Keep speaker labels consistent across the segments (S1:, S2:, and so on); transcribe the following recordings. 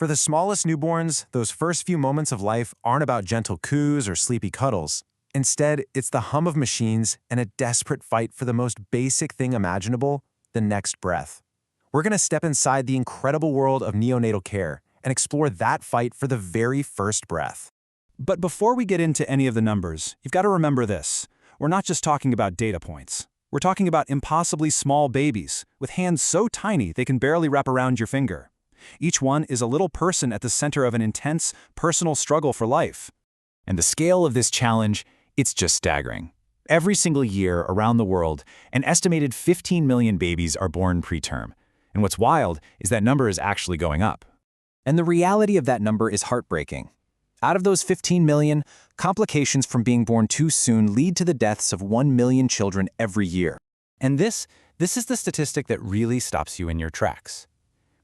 S1: For the smallest newborns, those first few moments of life aren't about gentle coos or sleepy cuddles. Instead, it's the hum of machines and a desperate fight for the most basic thing imaginable, the next breath. We're going to step inside the incredible world of neonatal care and explore that fight for the very first breath.
S2: But before we get into any of the numbers, you've got to remember this. We're not just talking about data points. We're talking about impossibly small babies, with hands so tiny they can barely wrap around your finger. Each one is a little person at the center of an intense, personal struggle for life.
S3: And the scale of this challenge, it's just staggering. Every single year around the world, an estimated 15 million babies are born preterm. And what's wild is that number is actually going up.
S1: And the reality of that number is heartbreaking. Out of those 15 million, complications from being born too soon lead to the deaths of 1 million children every year. And this is the statistic that really stops you in your tracks.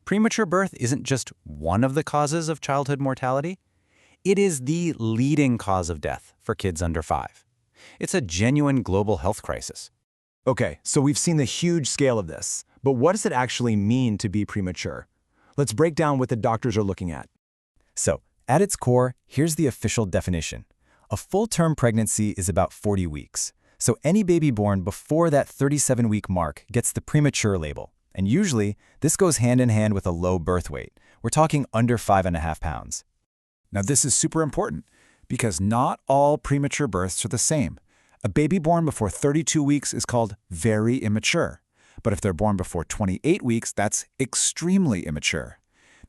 S1: Premature birth isn't just one of the causes of childhood mortality. It is the leading cause of death for kids under 5. It's a genuine global health crisis.
S4: Okay, so we've seen the huge scale of this, but what does it actually mean to be premature? Let's break down what the doctors are looking at.
S1: So, at its core, here's the official definition. A full-term pregnancy is about 40 weeks. So any baby born before that 37-week mark gets the premature label. And usually, this goes hand in hand with a low birth weight. We're talking under 5.5 pounds.
S5: Now this is super important because not all premature births are the same. A baby born before 32 weeks is called very immature. But if they're born before 28 weeks, that's extremely immature.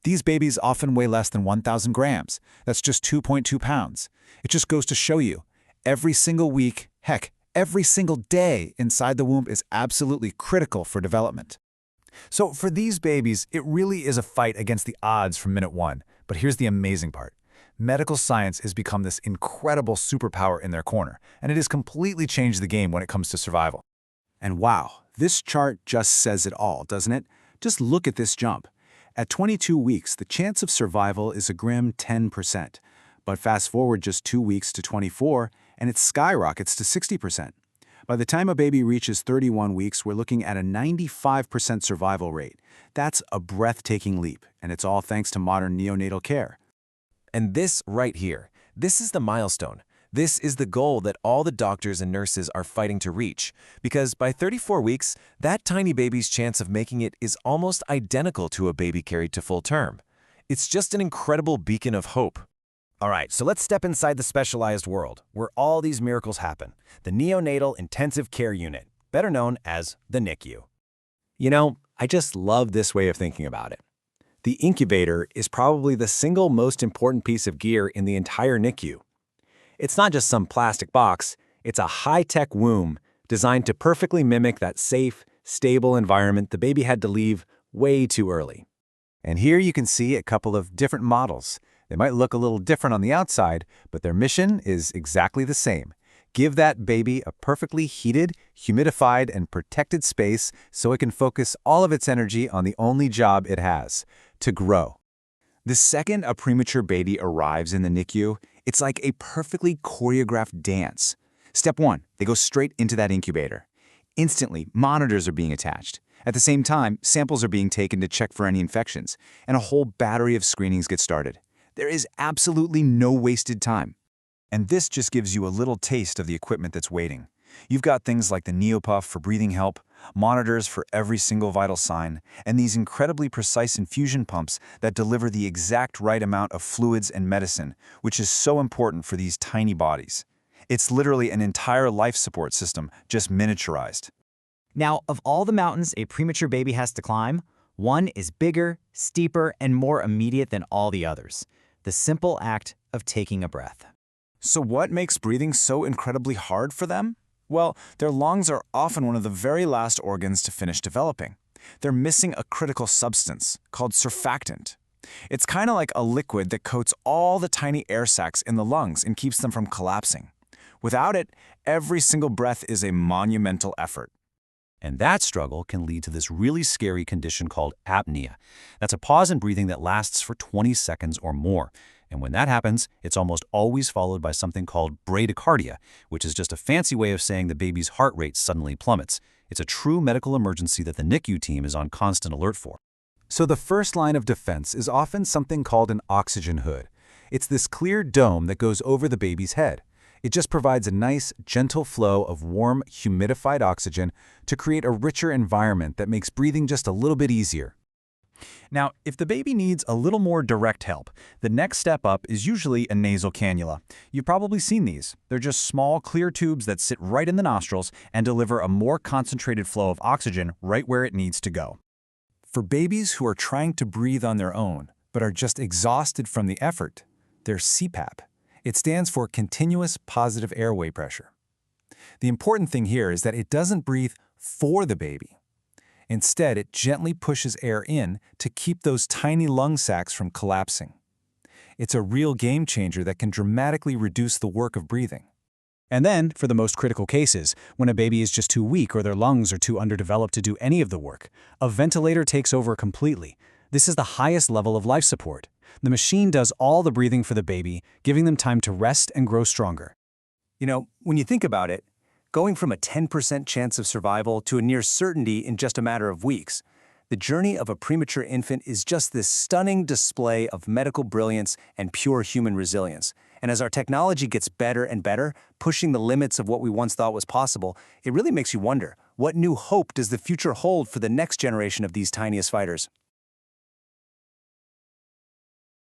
S5: These babies often weigh less than 1,000 grams. That's just 2.2 pounds. It just goes to show you, every single week, heck, every single day inside the womb is absolutely critical for development.
S1: So for these babies, it really is a fight against the odds from minute one. But here's the amazing part. Medical science has become this incredible superpower in their corner, and it has completely changed the game when it comes to survival.
S4: And wow, this chart just says it all, doesn't it? Just look at this jump. At 22 weeks, the chance of survival is a grim 10%. But fast forward just 2 weeks to 24, and it skyrockets to 60%. By the time a baby reaches 31 weeks, we're looking at a 95% survival rate. That's a breathtaking leap, and it's all thanks to modern neonatal care.
S1: And this right here, this is the milestone. This is the goal that all the doctors and nurses are fighting to reach, because by 34 weeks, that tiny baby's chance of making it is almost identical to a baby carried to full term. It's just an incredible beacon of hope. All right, so let's step inside the specialized world, where all these miracles happen, the Neonatal Intensive Care Unit, better known as the NICU. You know, I just love this way of thinking about it. The incubator is probably the single most important piece of gear in the entire NICU. It's not just some plastic box, it's a high-tech womb designed to perfectly mimic that safe, stable environment the baby had to leave way too early. And here you can see a couple of different models. They might look a little different on the outside, but their mission is exactly the same. Give that baby a perfectly heated, humidified, and protected space so it can focus all of its energy on the only job it has, to grow. The second a premature baby arrives in the NICU, it's like a perfectly choreographed dance. Step 1, they go straight into that incubator. Instantly, monitors are being attached. At the same time, samples are being taken to check for any infections, and a whole battery of screenings get started. There is absolutely no wasted time. And this just gives you a little taste of the equipment that's waiting. You've got things like the Neopuff for breathing help, monitors for every single vital sign, and these incredibly precise infusion pumps that deliver the exact right amount of fluids and medicine, which is so important for these tiny bodies. It's literally an entire life support system, just miniaturized.
S6: Now, of all the mountains a premature baby has to climb, one is bigger, steeper, and more immediate than all the others. The simple act of taking a breath.
S4: So what makes breathing so incredibly hard for them? Well, their lungs are often one of the very last organs to finish developing. They're missing a critical substance called surfactant. It's kind of like a liquid that coats all the tiny air sacs in the lungs and keeps them from collapsing. Without it, every single breath is a monumental effort.
S2: And that struggle can lead to this really scary condition called apnea. That's a pause in breathing that lasts for 20 seconds or more. And when that happens, it's almost always followed by something called bradycardia, which is just a fancy way of saying the baby's heart rate suddenly plummets. It's a true medical emergency that the NICU team is on constant alert for. So the first line of defense is often something called an oxygen hood. It's this clear dome that goes over the baby's head. It just provides a nice, gentle flow of warm, humidified oxygen to create a richer environment that makes breathing just a little bit easier.
S3: Now, if the baby needs a little more direct help, the next step up is usually a nasal cannula. You've probably seen these. They're just small, clear tubes that sit right in the nostrils and deliver a more concentrated flow of oxygen right where it needs to go.
S2: For babies who are trying to breathe on their own, but are just exhausted from the effort, there's CPAP. It stands for Continuous Positive Airway Pressure. The important thing here is that it doesn't breathe for the baby. Instead, it gently pushes air in to keep those tiny lung sacs from collapsing. It's a real game changer that can dramatically reduce the work of breathing.
S7: And then, for the most critical cases, when a baby is just too weak or their lungs are too underdeveloped to do any of the work, a ventilator takes over completely. This is the highest level of life support. The machine does all the breathing for the baby, giving them time to rest and grow stronger.
S2: You know, when you think about it, going from a 10% chance of survival to a near certainty in just a matter of weeks, the journey of a premature infant is just this stunning display of medical brilliance and pure human resilience. And as our technology gets better and better, pushing the limits of what we once thought was possible, it really makes you wonder, what new hope does the future hold for the next generation of these tiniest fighters?